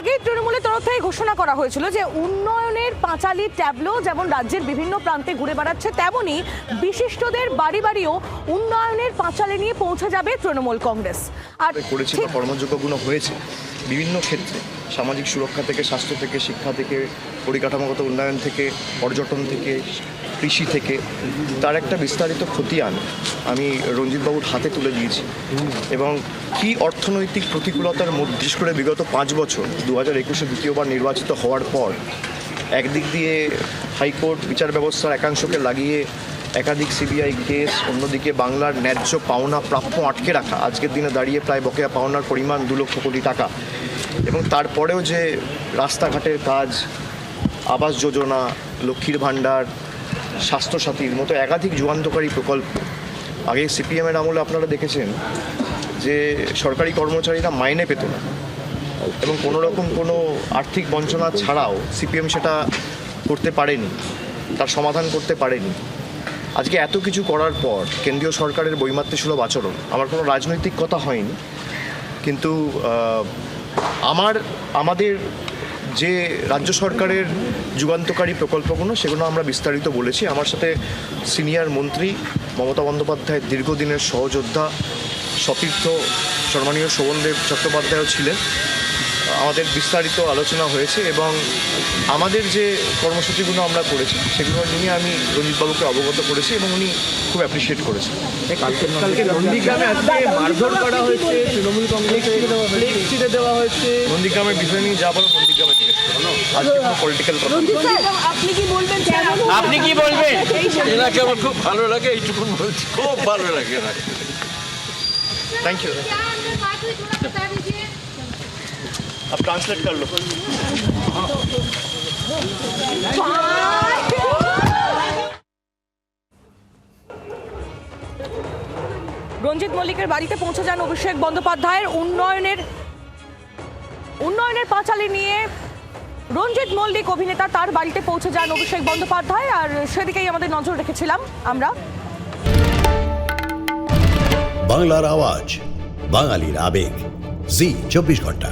আগে তৃণমূলের তরফ থেকে ঘোষণা করা হয়েছিল যে উন্নয়নের পাঁচালী ট্যাবলো যেমন রাজ্যের বিভিন্ন প্রান্তে ঘুরে বেড়াচ্ছে, তেমনি বিশিষ্টদের বাড়ি বাড়িও উন্নয়নের পাঁচালী নিয়ে পৌঁছে যাবে তৃণমূল কংগ্রেস। আর করেছে বা কর্মযোগ্যগুলো হয়েছে বিভিন্ন ক্ষেত্রে, সামাজিক সুরক্ষা থেকে, স্বাস্থ্য থেকে, শিক্ষা থেকে, পরিকাঠামোগত উন্নয়ন থেকে, পর্যটন থেকে, কৃষি থেকে, তার একটা বিস্তারিত খতিয়ান আমি রঞ্জিতবাবুর হাতে তুলে দিয়েছি। এবং কী অর্থনৈতিক প্রতিকূলতার মধ্যে, বিশেষ করে বিগত 5 বছর 2021-এ দ্বিতীয়বার নির্বাচিত হওয়ার পর একদিক দিয়ে হাইকোর্ট বিচার ব্যবস্থার একাংশকে লাগিয়ে একাধিক সিবিআই কেস, অন্যদিকে বাংলার ন্যায্য পাওনা প্রাপ্য আটকে রাখা, আজকের দিনে দাঁড়িয়ে প্রায় বকেয়া পাওনার পরিমাণ 2 লক্ষ কোটি টাকা, এবং তারপরেও যে রাস্তাঘাটের কাজ, আবাস যোজনা, লক্ষ্মীর ভাণ্ডার, স্বাস্থ্যসাথীর মতো একাধিক যুগান্তকারী প্রকল্প। আগে সিপিএমের আমলে আপনারা দেখেছেন যে সরকারি কর্মচারীরা মাইনে পেত না এবং কোনো রকম কোনো আর্থিক বঞ্চনা ছাড়াও সিপিএম সেটা করতে পারেনি, তার সমাধান করতে পারেনি। আজকে এত কিছু করার পর কেন্দ্রীয় সরকারের বৈমাতৃসুলভ আচরণ, আমার কোনো রাজনৈতিক কথা হয়নি, কিন্তু আমাদের যে রাজ্য সরকারের যুগান্তকারী প্রকল্পগুলো সেগুলো আমরা বিস্তারিত বলেছি। আমার সাথে সিনিয়র মন্ত্রী মমতা বন্দ্যোপাধ্যায়ের দীর্ঘদিনের সহযোদ্ধা সতীর্থ সম্মানীয় শোভনদেব চট্টোপাধ্যায়ও ছিলেন। আমাদের বিস্তারিত আলোচনা হয়েছে এবং আমাদের যে কর্মসূচিগুলো আমরা করেছি সেগুলো নিয়ে আমি রঞ্জিতবাবুকে অবগত করেছি এবং উনি খুব অ্যাপ্রিসিয়েট করেছেন। কালকে নন্দীগ্রামে আজকে মারধর করা হয়েছে, তৃণমূল কংগ্রেসে ফ্লেক্স ছিঁড়ে দেওয়া হয়েছে। নন্দীগ্রামের বিষয় নিয়ে যা বলো নন্দীগ্রামে জিজ্ঞেস করো, আজকে কোনো পলিটিক্যাল কথা। আপনি কি বলবেন? আপনি কি বলবেন? এনাকে আমার খুব ভালো লাগে, এইটুকু বলছি, খুব ভালো লাগে এনাকে। Thank you. अब ट्रांसलेट कर लो। রঞ্জিত মল্লিকের বাড়িতে পৌঁছে যান অভিষেক বন্দ্যোপাধ্যায়ের উন্নয়নের পাঁচালী নিয়ে। রঞ্জিত মল্লিক অভিনেতা, তার বাড়িতে পৌঁছে যান অভিষেক বন্দ্যোপাধ্যায়, আর সেদিকেই আমাদের নজর রেখেছিলাম আমরা। বাংলার আওয়াজ, বাঙালির আবেগ, জি 24 ঘন্টা।